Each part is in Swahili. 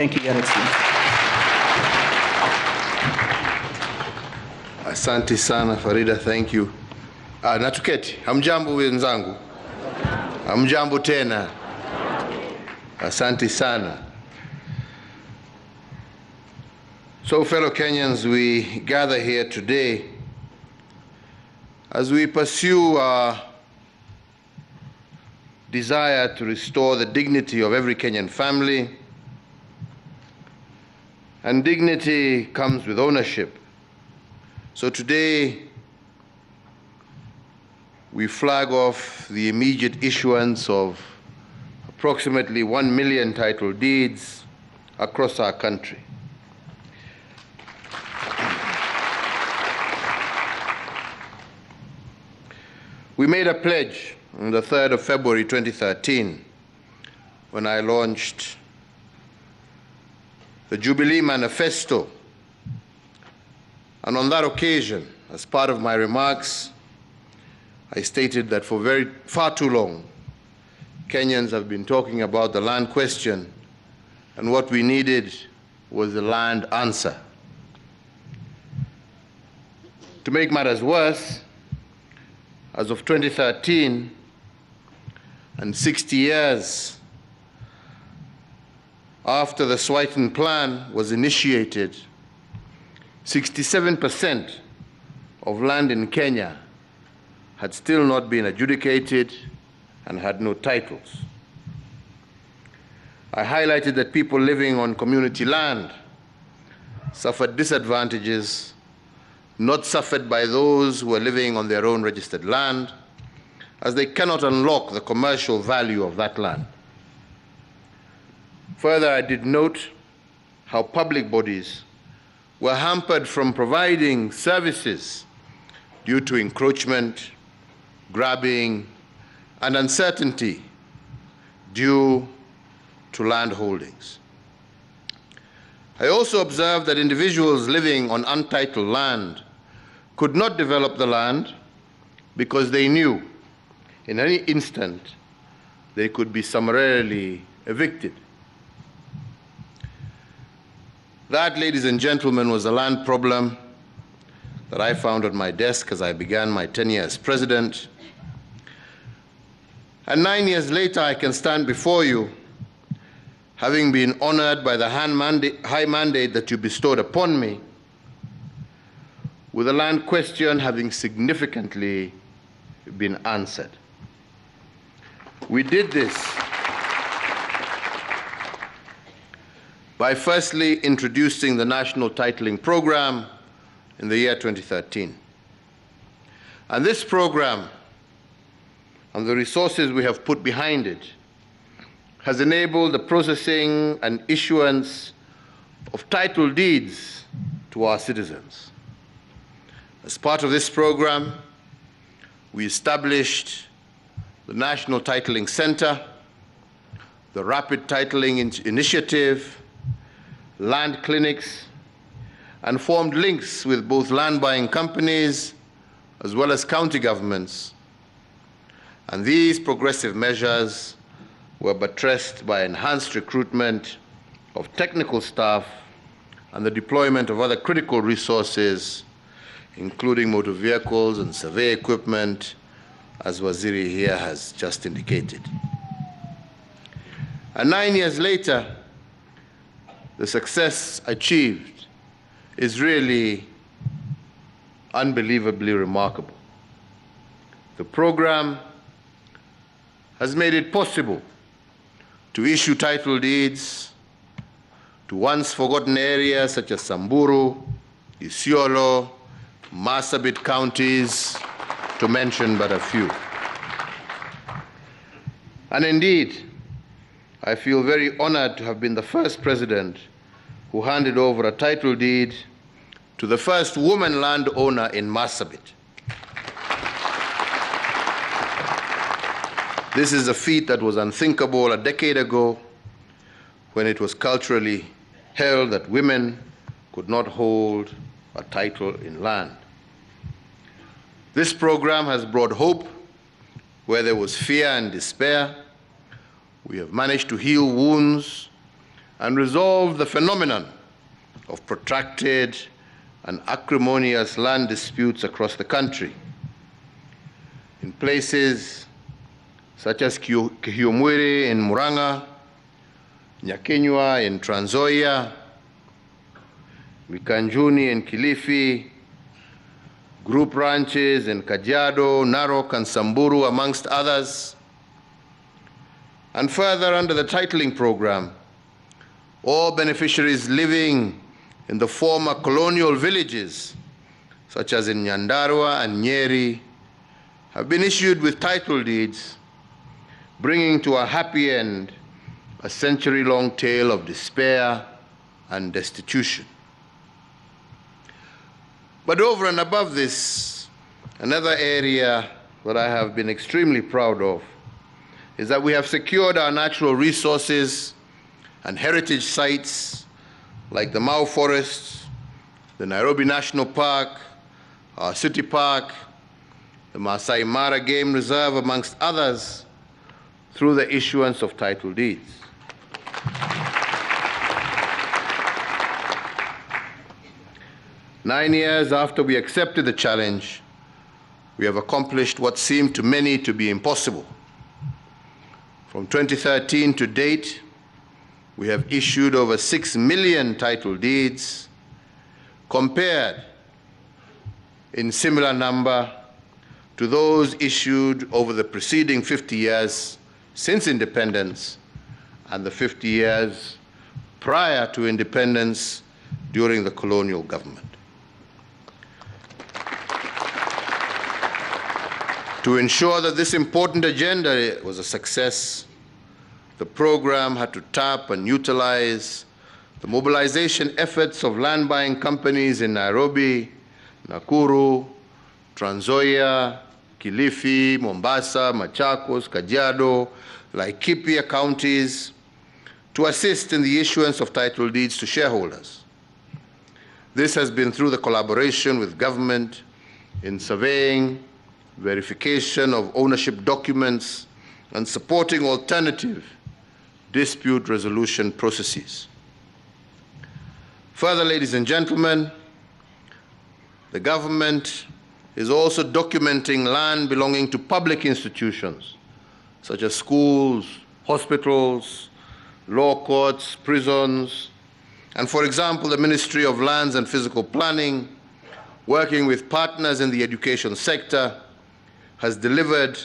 Thank you, Your Excellency. Asante sana Farida, thank you. Natuketi. Hamjambo wenzangu. Hamjambo tena. Asante sana. So fellow Kenyans, we gather here today as we pursue our desire to restore the dignity of every Kenyan family. And dignity comes with ownership. So today, we flag off the immediate issuance of approximately 1 million title deeds across our country. We made a pledge on the 3rd of February 2013 when I launched the Jubilee Manifesto. And on that occasion, as part of my remarks, I stated that for far too long, Kenyans have been talking about the land question, and what we needed was the land answer. To make matters worse, as of 2013, and 60 years after the Switen Plan was initiated, 67% of land in Kenya had still not been adjudicated and had no titles. I highlighted that people living on community land suffered disadvantages not suffered by those who are living on their own registered land, as they cannot unlock the commercial value of that land. Further, I did note how public bodies were hampered from providing services due to encroachment, grabbing, and uncertainty due to land holdings. I also observed that individuals living on untitled land could not develop the land because they knew in any instant they could be summarily evicted. That, ladies and gentlemen, was a land problem that I found on my desk as I began my tenure as president. And 9 years later, I can stand before you, having been honored by the high mandate that you bestowed upon me, with the land question having significantly been answered. We did this by firstly introducing the National Titling Program in the year 2013. And this program and the resources we have put behind it has enabled the processing and issuance of title deeds to our citizens. As part of this program, we established the National Titling Center, the Rapid Titling Initiative, land clinics, and formed links with both land buying companies as well as county governments. And these progressive measures were buttressed by enhanced recruitment of technical staff and the deployment of other critical resources, including motor vehicles and survey equipment, as Waziri here has just indicated. And 9 years later, the success achieved is really unbelievably remarkable. The program has made it possible to issue title deeds to once forgotten areas such as Samburu, Isiolo, Marsabit counties, to mention but a few. And indeed, I feel very honored to have been the first president who handed over a title deed to the first woman landowner in Marsabit. This is a feat that was unthinkable a decade ago, when it was culturally held that women could not hold a title in land. This program has brought hope where there was fear and despair. We have managed to heal wounds and resolve the phenomenon of protracted and acrimonious land disputes across the country. In places such as Kihiomwiri in Murang'a, Nyakenywa in Trans Nzoia, Mikanjuni in Kilifi, group ranches in Kajiado, Narok, and Samburu, amongst others. And further, under the titling program, all beneficiaries living in the former colonial villages, such as in Nyandarua and Nyeri, have been issued with title deeds, bringing to a happy end a century-long tale of despair and destitution. But over and above this, another area that I have been extremely proud of is that we have secured our natural resources and heritage sites like the Mau Forests, the Nairobi National Park, our City Park, the Masai Mara Game Reserve, amongst others, through the issuance of title deeds. Nine years after we accepted the challenge, we have accomplished what seemed to many to be impossible. From 2013 to date, we have issued over 6 million title deeds, compared in similar number to those issued over the preceding 50 years since independence and the 50 years prior to independence during the colonial government. To ensure that this important agenda was a success, the program had to tap and utilize the mobilization efforts of land buying companies in Nairobi, Nakuru, Trans Nzoia, Kilifi, Mombasa, Machakos, Kajiado, Laikipia counties to assist in the issuance of title deeds to shareholders. This has been through the collaboration with government in surveying, verification of ownership documents, and supporting alternative dispute resolution processes. Further, ladies and gentlemen, the government is also documenting land belonging to public institutions, such as schools, hospitals, law courts, prisons, and, for example, the Ministry of Lands and Physical Planning, working with partners in the education sector, has delivered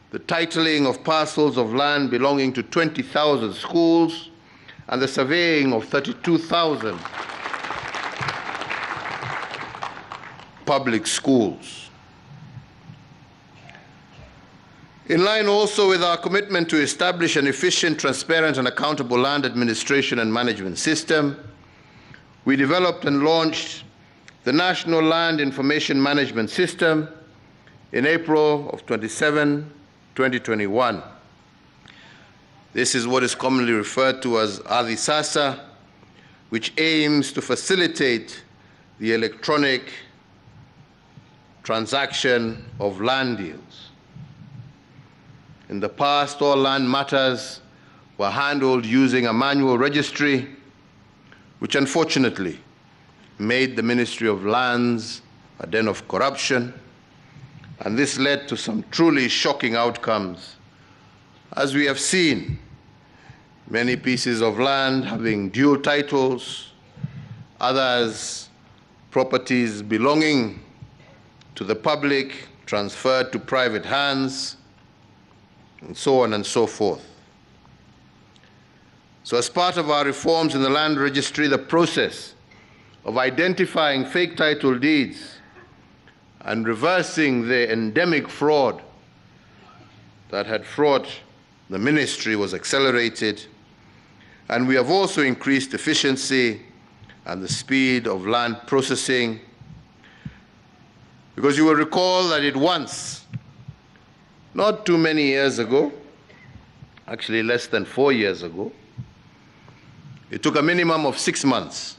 the titling of parcels of land belonging to 20,000 schools and the surveying of 32,000 public schools. In line also with our commitment to establish an efficient, transparent, and accountable land administration and management system, we developed and launched the National Land Information Management System in April of 2021. This is what is commonly referred to as Ardhi Sasa, which aims to facilitate the electronic transaction of land deals. In the past, all land matters were handled using a manual registry, which unfortunately made the Ministry of Lands a den of corruption. And this led to some truly shocking outcomes. As we have seen, many pieces of land having dual titles, others properties belonging to the public transferred to private hands, and so on and so forth. So as part of our reforms in the land registry, the process of identifying fake title deeds and reversing the endemic fraud that had fraught the ministry was accelerated, and we have also increased efficiency and the speed of land processing, because you will recall that it once, not too many years ago, actually less than 4 years ago, it took a minimum of 6 months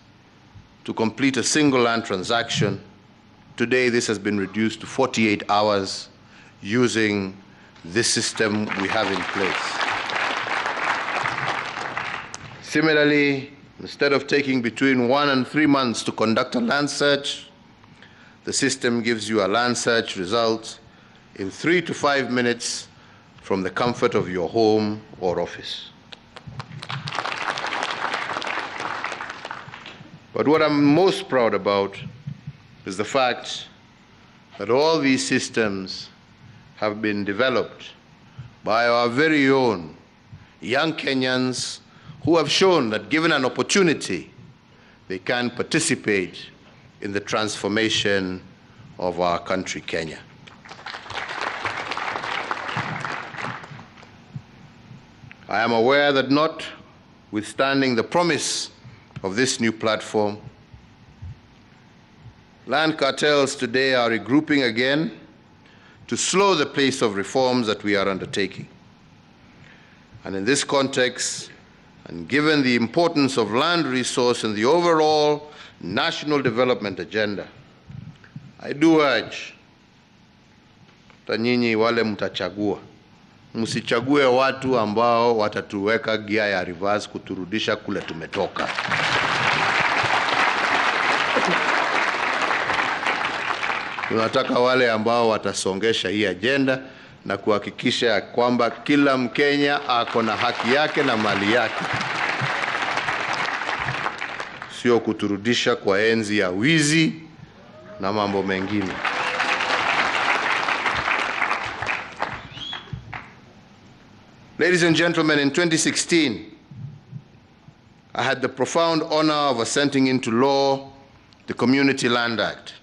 to complete a single land transaction. Today, this has been reduced to 48 hours using this system we have in place. Similarly, instead of taking between 1 and 3 months to conduct a land search, the system gives you a land search result in 3 to 5 minutes from the comfort of your home or office. But what I'm most proud about is the fact that all these systems have been developed by our very own young Kenyans who have shown that given an opportunity, they can participate in the transformation of our country, Kenya. I am aware that notwithstanding the promise of this new platform, land cartels today are regrouping again to slow the pace of reforms that we are undertaking. And in this context, and given the importance of land resource in the overall national development agenda, I do urge nyinyi wale mtachagua, msichague watu ambao watatuweka gia ya reverse kuturudisha kule tumetoka. Tunataka wale ambao watasongesha hii agenda na kuhakikisha kwamba kila Mkenya ako na haki yake na mali yake, sio kuturudisha kwa enzi ya wizi na mambo mengine. Ladies and gentlemen, in 2016, I had the profound honor of assenting into law the Community Land Act,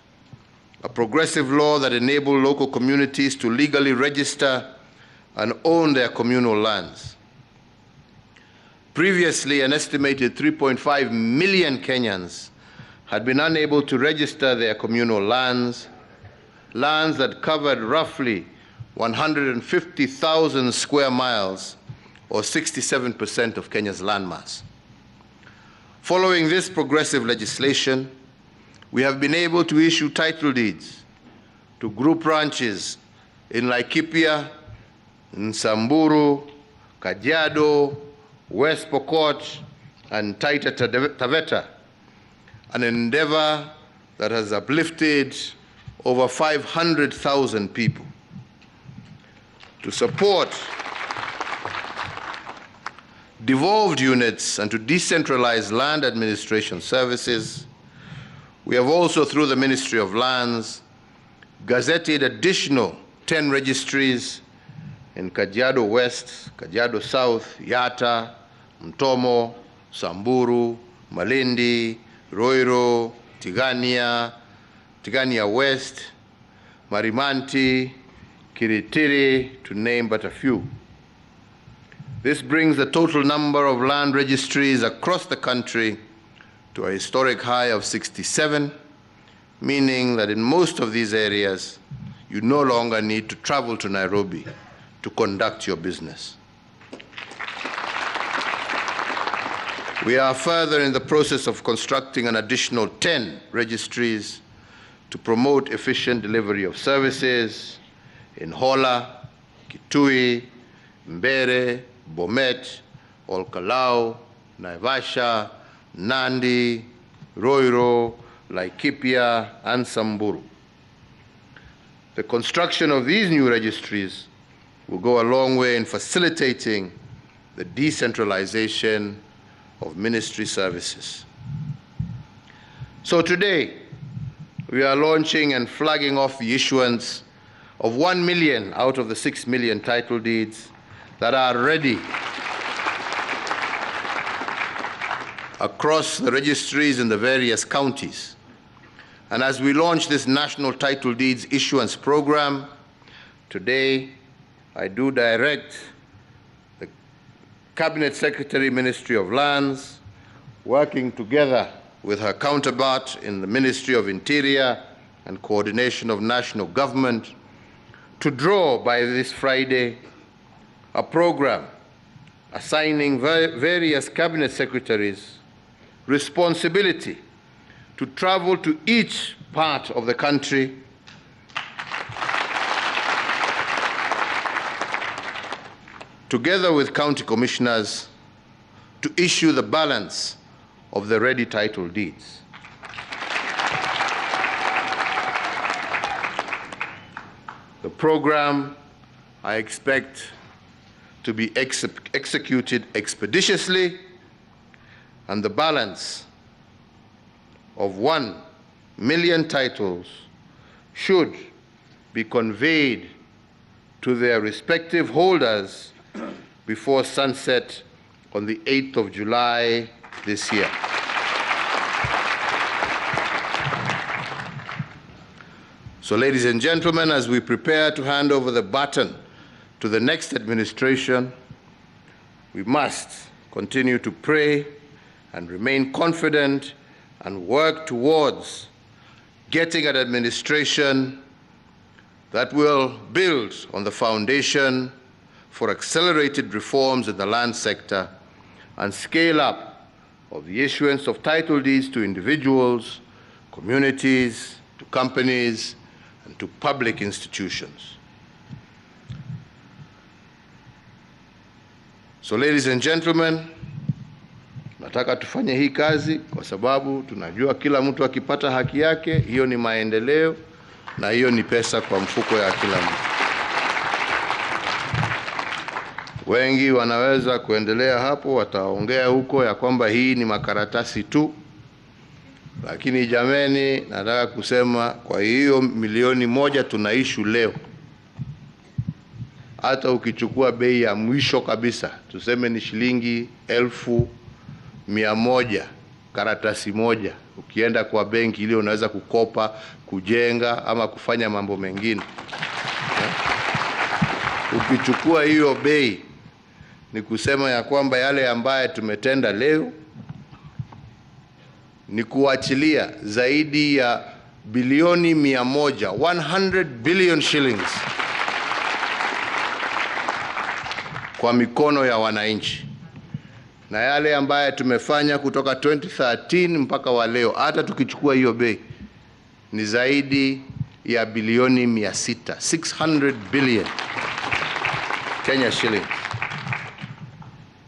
a progressive law that enabled local communities to legally register and own their communal lands. Previously, an estimated 3.5 million Kenyans had been unable to register their communal lands that covered roughly 150,000 square miles, or 67% of Kenya's landmass. Following this progressive legislation, we have been able to issue title deeds to group ranches in Laikipia, in Samburu, Kajiado, West Pokot, and Taita Taveta, an endeavor that has uplifted over 500,000 people. To support devolved units and to decentralize land administration services, we have also, through the Ministry of Lands, gazetted additional 10 registries in Kajiado West, Kajiado South, Yatta, Mtomo, Samburu, Malindi, Roiro, Tigania West, Marimanti, Kiritiri, to name but a few. This brings the total number of land registries across the country to a historic high of 67, meaning that in most of these areas, you no longer need to travel to Nairobi to conduct your business. We are further in the process of constructing an additional 10 registries to promote efficient delivery of services in Hola, Kitui, Mbere, Bomet, Olkalau, Naivasha, Nandi, Roiro, Laikipia, and Samburu. The construction of these new registries will go a long way in facilitating the decentralization of ministry services. So today, we are launching and flagging off the issuance of 1 million out of the 6 million title deeds that are ready across the registries in the various counties. And as we launch this National Title Deeds Issuance Program, today I do direct the Cabinet Secretary, Ministry of Lands, working together with her counterpart in the Ministry of Interior and Coordination of National Government, to draw by this Friday a program assigning various cabinet secretaries responsibility to travel to each part of the country together with county commissioners to issue the balance of the ready title deeds. The program, I expect to be executed expeditiously, and the balance of 1 million titles should be conveyed to their respective holders before sunset on the 8th of July this year. So, ladies and gentlemen, as we prepare to hand over the baton to the next administration, we must continue to pray and remain confident and work towards getting an administration that will build on the foundation for accelerated reforms in the land sector and scale up of the issuance of title deeds to individuals, communities, to companies, and to public institutions. So, ladies and gentlemen, nataka tufanye hii kazi kwa sababu tunajua kila mtu akipata haki yake, hiyo ni maendeleo na hiyo ni pesa kwa mfuko ya kila mtu. Wengi wanaweza kuendelea hapo, wataongea huko ya kwamba hii ni makaratasi tu. Lakini jameni, nataka kusema kwa hiyo milioni moja tunaishu leo, hata ukichukua bei ya mwisho kabisa, tuseme ni shilingi 1,100 karatasi moja, ukienda kwa benki ile unaweza kukopa, kujenga ama kufanya mambo mengine. Ukichukua hiyo bei, ni kusema ya kwamba yale ambaye tumetenda leo ni kuachilia zaidi ya bilioni 100, 100 billion shillings kwa mikono ya wananchi. Na yale ambaye tumefanya kutoka 2013 mpaka wa leo, hata tukichukua hiyo bei, ni zaidi ya bilioni 600, 600 billion Kenya shillings.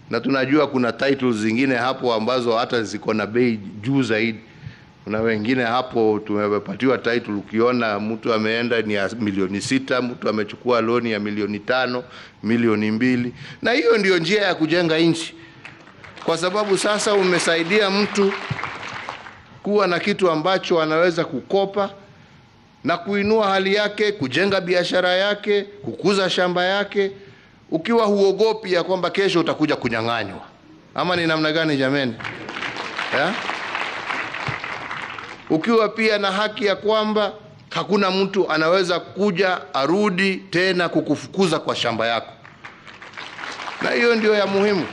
Na tunajua kuna titles zingine hapo ambazo hata ziko na bei juu zaidi. Kuna wengine hapo tumepatiwa title, ukiona mtu ameenda ni ya milioni 6, mtu amechukua loan ya milioni 5, milioni 2. Na hiyo ndio njia ya kujenga nchi. Kwa sababu sasa umesaidia mtu kuwa na kitu ambacho anaweza kukopa na kuinua hali yake, kujenga biashara yake, kukuza shamba yake, ukiwa huogopi ya kwamba kesho utakuja kunyang'anywa. Ama ni namna gani jameni? Ukiwa pia na haki ya kwamba hakuna mtu anaweza kuja arudi tena kukufukuza kwa shamba yako. Na hiyo ndio ya muhimu.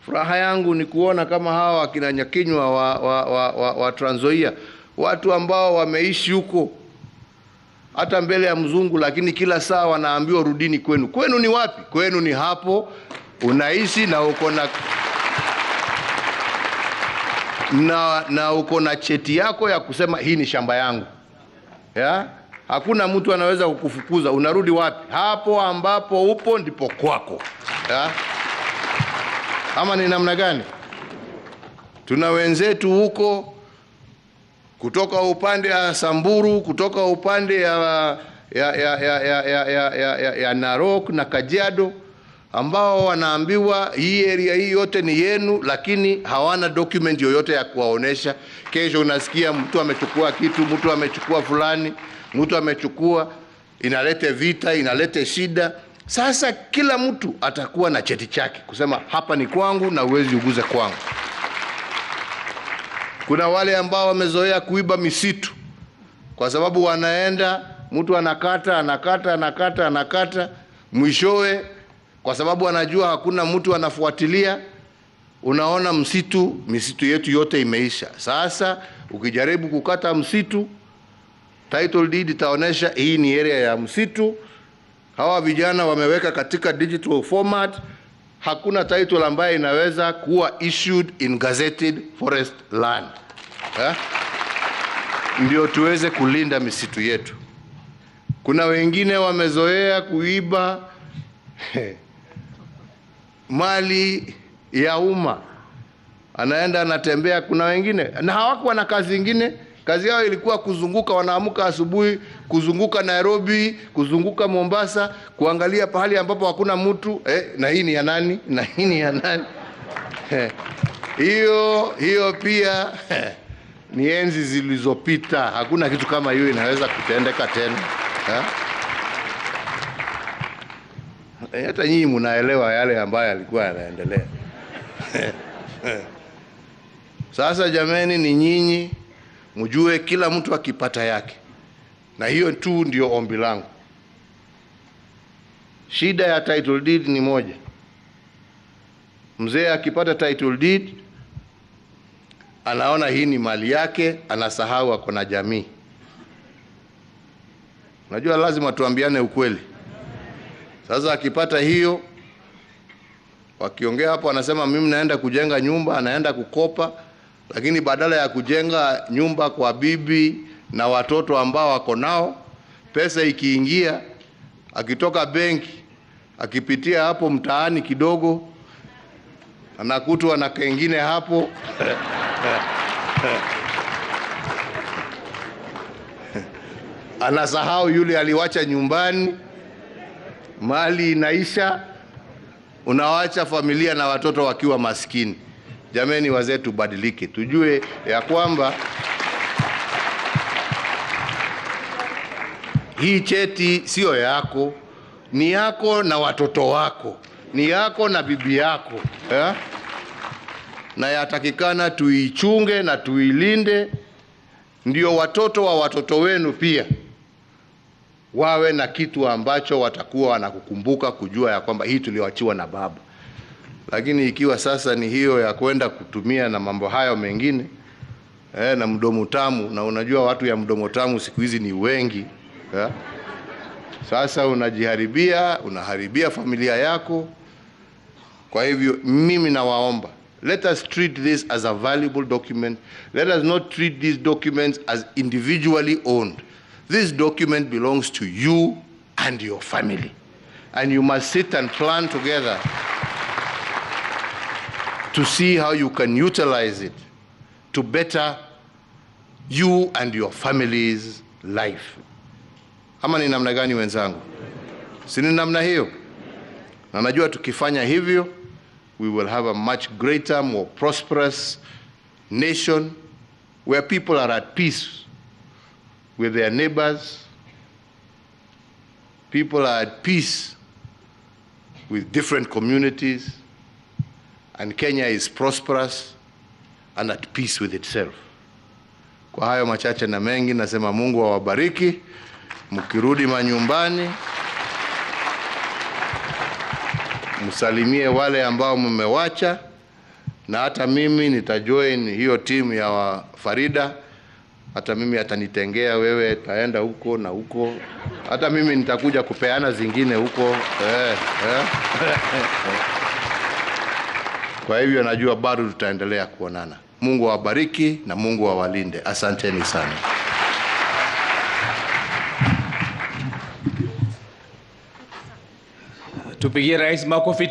Furaha yangu ni kuona kama hawa wakina Nyakinywa wa Trans Nzoia, watu ambao wameishi huko hata mbele ya mzungu, lakini kila saa wanaambiwa rudini kwenu. Kwenu ni wapi? Kwenu ni hapo unaishi na uko na cheti yako ya kusema hii ni shamba yangu. Hakuna mtu anaweza kukufukuza. Unarudi wapi? Hapo ambapo upo ndipo kwako. Ama ni namna gani? Tuna wenzetu huko kutoka upande ya Samburu, kutoka upande ya Narok na Kajiado, ambao wanaambiwa hii area hii yote ni yenu, lakini hawana document yoyote ya kuwaonesha. Kesho unasikia mtu amechukua kitu, mtu amechukua fulani, mtu amechukua, inalete vita, inalete shida. Sasa kila mtu atakuwa na cheti chake kusema hapa ni kwangu na uwezi uguze kwangu. Kuna wale ambao wamezoea kuiba misitu, kwa sababu wanaenda, mtu anakata, mwishowe kwa sababu anajua hakuna mtu anafuatilia, unaona misitu yetu yote imeisha. Sasa ukijaribu kukata msitu, title deed itaonesha hii ni area ya msitu. Hawa vijana wameweka katika digital format. Hakuna title ambayo inaweza kuwa issued in gazetted forest land. Ndio tuweze kulinda misitu yetu. Kuna wengine wamezoea kuiba mali ya umma, anaenda anatembea. Kuna wengine na hawakuwa na kazi nyingine, kazi yao ilikuwa kuzunguka, wanaamka asubuhi kuzunguka Nairobi, kuzunguka Mombasa, kuangalia pahali ambapo hakuna mtu, na hii ni ya nani, na hii ni ya nani. Hiyo pia ni enzi zilizopita. Hakuna kitu kama hiyo inaweza kutendeka tena. Hata nyinyi mnaelewa yale ambayo yalikuwa yanaendelea. Sasa jameni, ni nyinyi mjue kila mtu akipata yake, na hiyo tu ndio ombi langu. Shida ya title deed ni moja. Mzee akipata title deed anaona hii ni mali yake, anasahau ako na jamii. Unajua lazima tuambiane ukweli. Sasa akipata hiyo, wakiongea hapo anasema mimi naenda kujenga nyumba, anaenda kukopa, lakini badala ya kujenga nyumba kwa bibi na watoto ambao wako nao, pesa ikiingia, akitoka benki, akipitia hapo mtaani kidogo, anakutwa na kengine hapo. Anasahau yule aliwacha nyumbani, mali inaisha, unawacha familia na watoto wakiwa maskini. Jameni, wazee tubadilike, tujue ya kwamba hii cheti sio yako, ni yako na watoto wako, ni yako na bibi yako, na yatakikana tuichunge na tuilinde, ndio watoto wa watoto wenu pia wawe na kitu ambacho watakuwa wanakukumbuka, kujua ya kwamba hii tuliwachiwa na baba. Lakini ikiwa sasa ni hiyo ya kwenda kutumia na mambo hayo mengine, na mdomo tamu, na unajua watu ya mdomo tamu siku hizi ni wengi, sasa unaharibia familia yako. Kwa hivyo mimi nawaomba, let us treat this as a valuable document. Let us not treat these documents as individually owned. This document belongs to you and your family, and you must sit and plan together to see how you can utilize it to better you and your family's life. Ama ni namna gani wenzangu? Si ni namna hiyo? Na najua tukifanya hivyo, we will have a much greater, more prosperous nation where people are at peace with their neighbors. People are at peace with different communities, and Kenya is prosperous and at peace with itself. Kwa hayo machache na mengi, nasema Mungu awabariki. Mkirudi manyumbani, msalimie wale ambao mmewacha, na hata mimi nitajoin hiyo timu ya Farida. Hata mimi atanitengea, wewe taenda huko na huko, hata mimi nitakuja kupeana zingine huko. Kwa hivyo najua bado tutaendelea kuonana. Mungu awabariki na Mungu awalinde. Asanteni sana. Tupigie rais makofi.